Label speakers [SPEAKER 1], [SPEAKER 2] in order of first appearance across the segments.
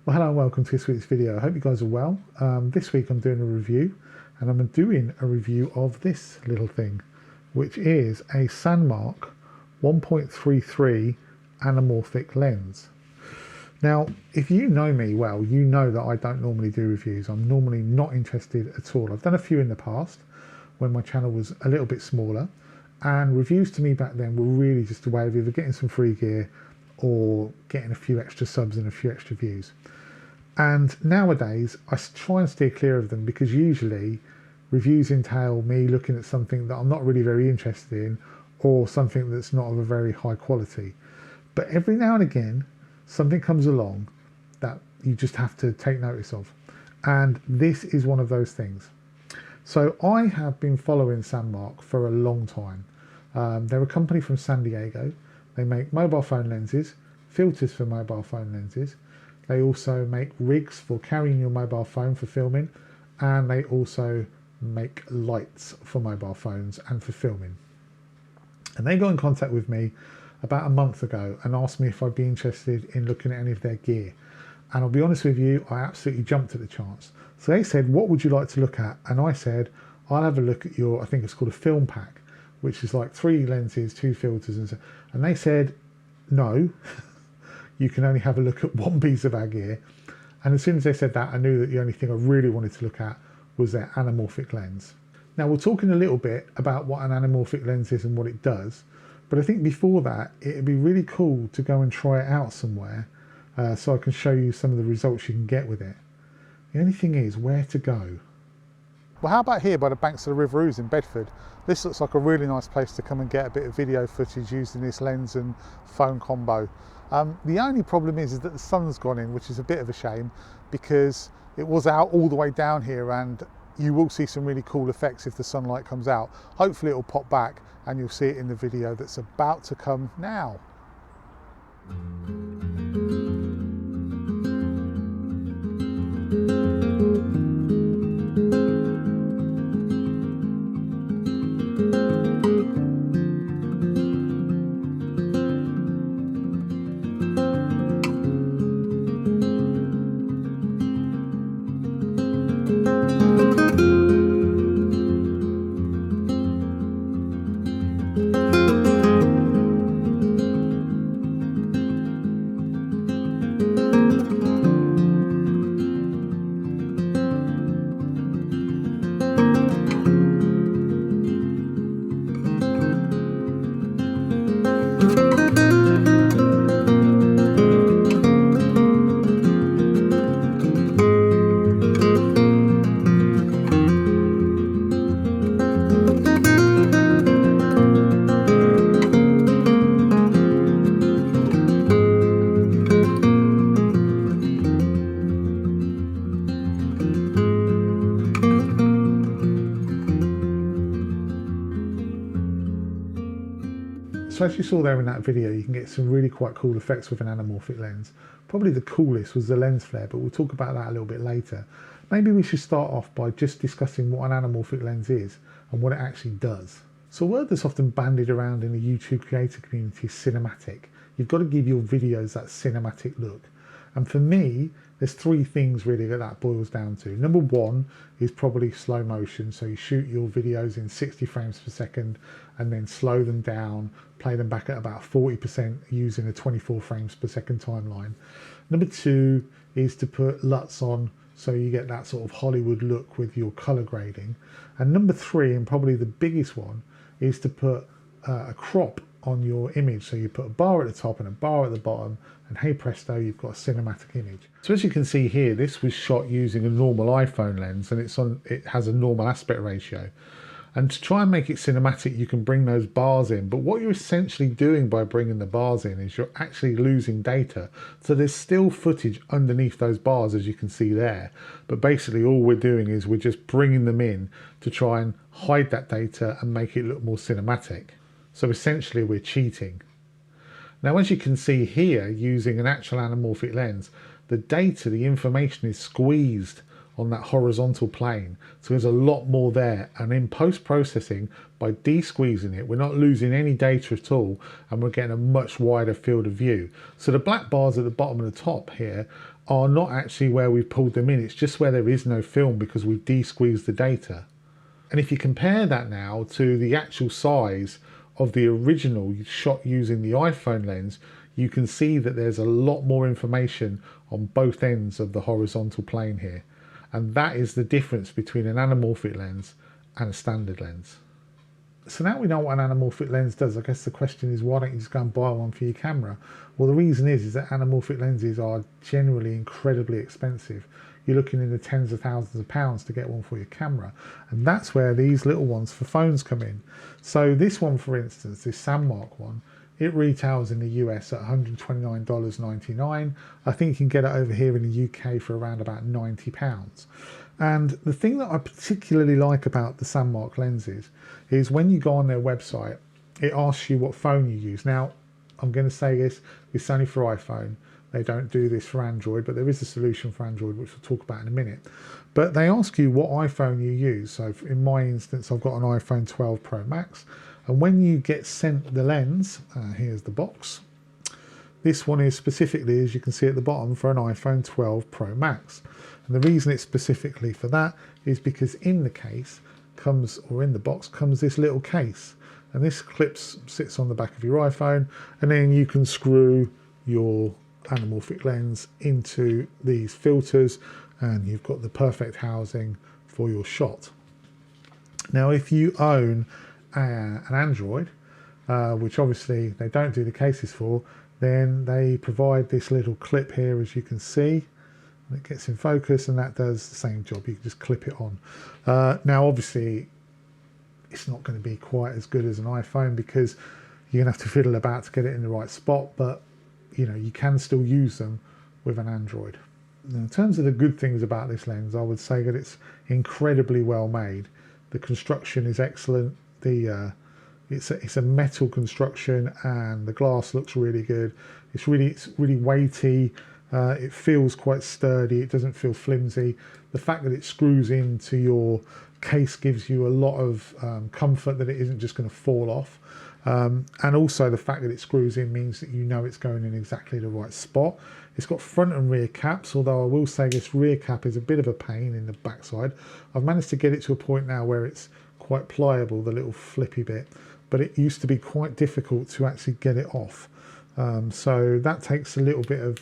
[SPEAKER 1] Well, hello and welcome to this week's video. I hope you guys are well. This week I'm doing a review, and I'm doing a review of this little thing, which is a Sandmarc 1.33 Anamorphic lens. Now, if you know me well, you know that I don't normally do reviews. I'm normally not interested at all. I've done a few in the past when my channel was a little bit smaller, and reviews to me back then were really just a way of either getting some free gear or getting a few extra subs and a few extra views. And nowadays I try and steer clear of them, because usually reviews entail me looking at something that I'm not really very interested in, or something that's not of a very high quality. But every now and again something comes along that you just have to take notice of, and this is one of those things. So I have been following Sandmarc for a long time. They're a company from San Diego. They make mobile phone lenses, filters for mobile phone lenses. They also make rigs for carrying your mobile phone for filming, and they also make lights for mobile phones and for filming. And they got in contact with me about a month ago and asked me if I'd be interested in looking at any of their gear. And I'll be honest with you, I absolutely jumped at the chance. So they said, what would you like to look at? And I said, I'll have a look at your, I think it's called a film pack, which is like 3 lenses, 2 filters and so. And they said, no, you can only have a look at one piece of our gear. And as soon as they said that, I knew that the only thing I really wanted to look at was their anamorphic lens. Now, we're talking a little bit about what an anamorphic lens is and what it does, but I think before that, it'd be really cool to go and try it out somewhere, so I can show you some of the results you can get with it. The only thing is, where to go? Well, how about here by the banks of the River Ouse in Bedford? This looks like a really nice place to come and get a bit of video footage using this lens and phone combo. The only problem is that the sun's gone in, which is a bit of a shame, because it was out all the way down here, and you will see some really cool effects if the sunlight comes out. Hopefully it'll pop back and you'll see it in the video that's about to come now. So as you saw there in that video, you can get some really quite cool effects with an anamorphic lens. Probably the coolest was the lens flare, but we'll talk about that a little bit later. Maybe we should start off by just discussing what an anamorphic lens is and what it actually does. So a word that's often bandied around in the YouTube creator community is cinematic. You've got to give your videos that cinematic look. And for me, there's 3 things really that boils down to. Number 1 is probably slow motion. So you shoot your videos in 60 frames per second and then slow them down, play them back at about 40% using a 24 frames per second timeline. Number 2 is to put LUTs on, so you get that sort of Hollywood look with your color grading. And number 3, and probably the biggest one, is to put a crop on your image. So you put a bar at the top and a bar at the bottom, and hey presto, you've got a cinematic image. So as you can see here, this was shot using a normal iPhone lens, and it has a normal aspect ratio. And to try and make it cinematic, you can bring those bars in, but what you're essentially doing by bringing the bars in is you're actually losing data. So there's still footage underneath those bars, as you can see there, but basically all we're doing is we're just bringing them in to try and hide that data and make it look more cinematic. So essentially we're cheating. Now, as you can see here, using an actual anamorphic lens, the data, the information is squeezed on that horizontal plane. So there's a lot more there. And in post-processing, by de-squeezing it, we're not losing any data at all, and we're getting a much wider field of view. So the black bars at the bottom and the top here are not actually where we've pulled them in. It's just where there is no film because we've de-squeezed the data. And if you compare that now to the actual size of the original shot using the iPhone lens, you can see that there's a lot more information on both ends of the horizontal plane here. And that is the difference between an anamorphic lens and a standard lens. So now we know what an anamorphic lens does. I guess the question is, why don't you just go and buy one for your camera? Well, the reason is that anamorphic lenses are generally incredibly expensive. You're looking in the tens of thousands of pounds to get one for your camera. And that's where these little ones for phones come in. So this one, for instance, this Sandmarc one, it retails in the US at $129.99. I think you can get it over here in the UK for around about £90. And the thing that I particularly like about the Sandmarc lenses is when you go on their website, it asks you what phone you use. Now, I'm going to say this, it's only for iPhone. They don't do this for Android, but there is a solution for Android, which we'll talk about in a minute. But they ask you what iPhone you use. So in my instance, I've got an iPhone 12 Pro Max. And when you get sent the lens, here's the box. This one is specifically, as you can see at the bottom, for an iPhone 12 Pro Max. And the reason it's specifically for that is because in the case comes, or in the box comes this little case. And this sits on the back of your iPhone, and then you can screw your anamorphic lens into these filters, and you've got the perfect housing for your shot. Now, if you own an Android, which obviously they don't do the cases for, then they provide this little clip here, as you can see. It gets in focus, and that does the same job. You can just clip it on. Now, obviously, it's not going to be quite as good as an iPhone because you're going to have to fiddle about to get it in the right spot, but you know, you can still use them with an Android. Now, in terms of the good things about this lens, I would say that it's incredibly well made. The construction is excellent. It's a metal construction, and the glass looks really good. It's really weighty. It feels quite sturdy. It doesn't feel flimsy. The fact that it screws into your case gives you a lot of comfort that it isn't just going to fall off. And also the fact that it screws in means that you know it's going in exactly the right spot. It's got front and rear caps, although I will say this rear cap is a bit of a pain in the backside. I've managed to get it to a point now where it's quite pliable, the little flippy bit, but it used to be quite difficult to actually get it off. So that takes a little bit of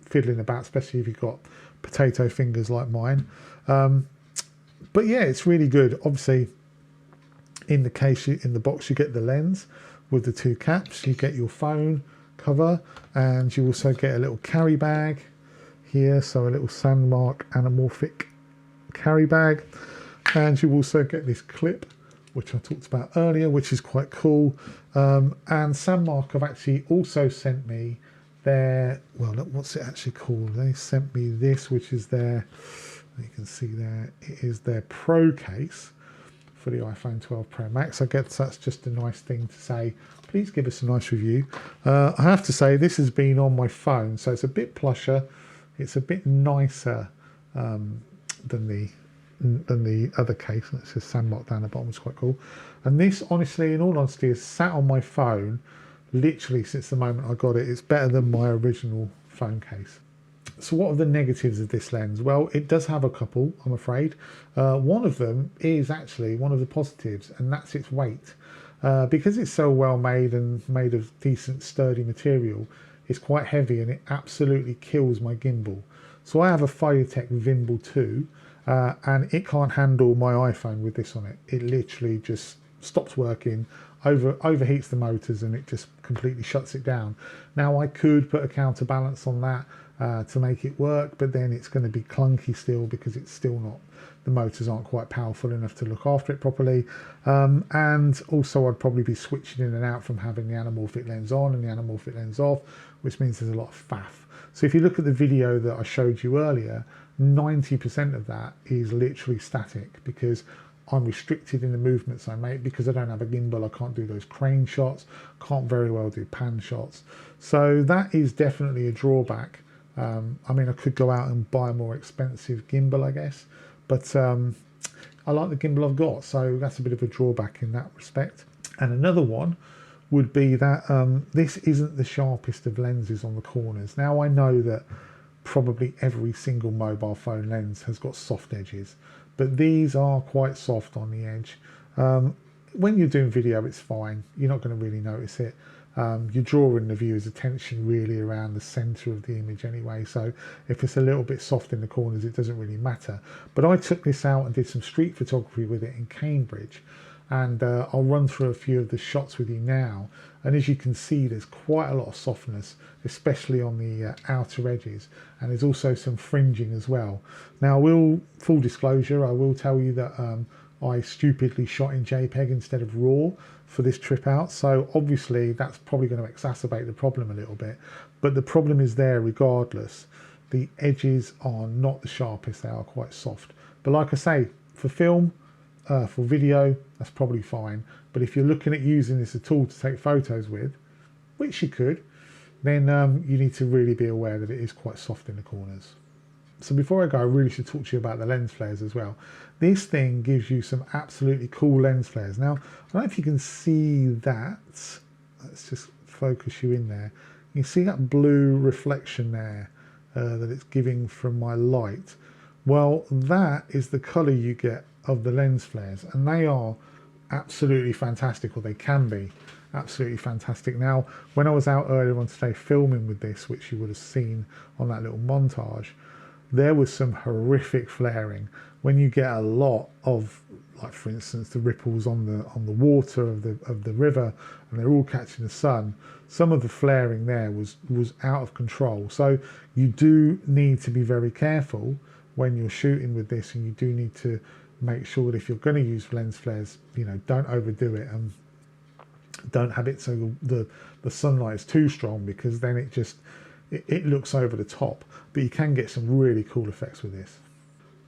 [SPEAKER 1] fiddling about, especially if you've got potato fingers like mine. But yeah, it's really good. Obviously, in the case, in the box, you get the lens with the two caps. You get your phone cover, and you also get a little carry bag here. So a little Sandmarc Anamorphic carry bag. And you also get this clip, which I talked about earlier, which is quite cool. And Sandmarc have actually also sent me their, well, look, what's it actually called? They sent me this, which is their, you can see there, it is their Pro case for the iPhone 12 Pro Max. I guess that's just a nice thing to say. Please give us a nice review. I have to say, this has been on my phone, so it's a bit plusher. It's a bit nicer than the other case. It says Sandmarc down the bottom. It's quite cool. And this, honestly, in all honesty, has sat on my phone literally since the moment I got it. It's better than my original phone case. So what are the negatives of this lens? Well, it does have a couple, I'm afraid. One of them is actually one of the positives, and that's its weight. Because it's so well made and made of decent sturdy material, it's quite heavy, and it absolutely kills my gimbal. So I have a Videotech Gimbal 2, and it can't handle my iPhone with this on it. It literally just stops working, overheats the motors, and it just completely shuts it down. Now, I could put a counterbalance on that to make it work, but then it's going to be clunky still because it's still not, the motors aren't quite powerful enough to look after it properly. And also I'd probably be switching in and out from having the anamorphic lens on and the anamorphic lens off, which means there's a lot of faff. So if you look at the video that I showed you earlier, 90% of that is literally static because I'm restricted in the movements I make. Because I don't have a gimbal, I can't do those crane shots, can't very well do pan shots. So that is definitely a drawback I mean, I could go out and buy a more expensive gimbal, I guess, but I like the gimbal I've got, so that's a bit of a drawback in that respect. And another one would be that this isn't the sharpest of lenses on the corners. Now I know that probably every single mobile phone lens has got soft edges, but these are quite soft on the edge. When you're doing video, it's fine. You're not going to really notice it. You're drawing the viewer's attention really around the center of the image anyway, so if it's a little bit soft in the corners, it doesn't really matter. But I took this out and did some street photography with it in Cambridge, and I'll run through a few of the shots with you now. And as you can see, there's quite a lot of softness, especially on the outer edges, and there's also some fringing as well. Now, full disclosure, I will tell you that I stupidly shot in JPEG instead of RAW for this trip out, so obviously that's probably going to exacerbate the problem a little bit, but the problem is there regardless. The edges are not the sharpest, they are quite soft. But like I say, for film, for video, that's probably fine. But if you're looking at using this at all to take photos with, which you could, then you need to really be aware that it is quite soft in the corners. So before I go, I really should talk to you about the lens flares as well. This thing gives you some absolutely cool lens flares. Now, I don't know if you can see that. Let's just focus you in there. You can see that blue reflection there that it's giving from my light. Well, that is the colour you get of the lens flares, and they are absolutely fantastic, or they can be absolutely fantastic. Now, when I was out earlier on today filming with this, which you would have seen on that little montage, there was some horrific flaring. When you get a lot of, like for instance, the ripples on the water of the river, and they're all catching the sun, some of the flaring there was out of control. So you do need to be very careful when you're shooting with this, and you do need to make sure that if you're going to use lens flares, you know, don't overdo it, and don't have it so the sunlight is too strong, because then it looks over the top. But you can get some really cool effects with this.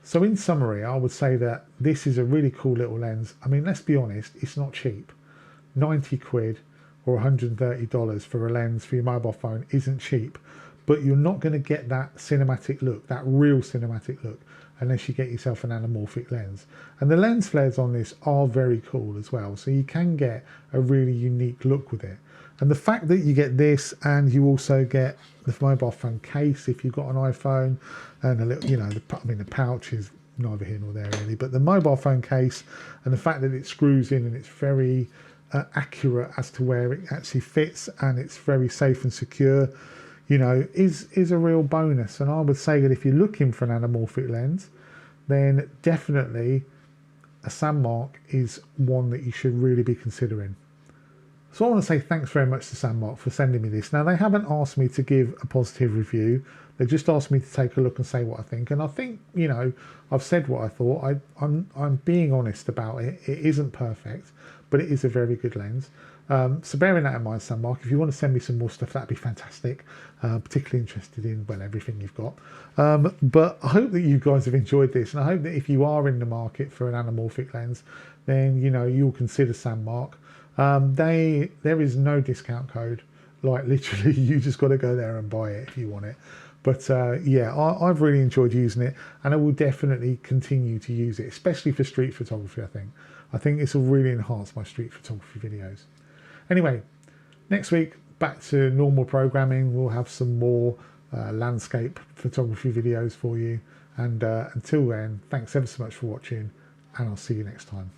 [SPEAKER 1] So in summary, I would say that this is a really cool little lens. I mean, let's be honest, it's not cheap. 90 quid or $130 for a lens for your mobile phone isn't cheap, but you're not going to get that cinematic look, that real cinematic look, unless you get yourself an anamorphic lens. And the lens flares on this are very cool as well, so you can get a really unique look with it. And the fact that you get this, and you also get the mobile phone case if you've got an iPhone, and a little, you know, the pouch is neither here nor there really, but the mobile phone case, and the fact that it screws in and it's very accurate as to where it actually fits, and it's very safe and secure, you know, is a real bonus. And I would say that if you're looking for an anamorphic lens, then definitely a Sandmarc is one that you should really be considering. So I want to say thanks very much to Sandmarc for sending me this. Now, they haven't asked me to give a positive review. They just asked me to take a look and say what I think. And I think, you know, I've said what I thought. I'm being honest about it. It isn't perfect, but it is a very good lens. So bearing that in mind, Sandmarc, if you want to send me some more stuff, that'd be fantastic. Particularly interested in, well, everything you've got. But I hope that you guys have enjoyed this, and I hope that if you are in the market for an anamorphic lens, then, you know, you'll consider Sandmarc. There is no discount code. Like, literally, you just got to go there and buy it if you want it. But yeah, I've really enjoyed using it, and I will definitely continue to use it, especially for street photography. I think this will really enhance my street photography videos. Anyway, next week, back to normal programming. We'll have some more landscape photography videos for you. And until then, thanks ever so much for watching, and I'll see you next time.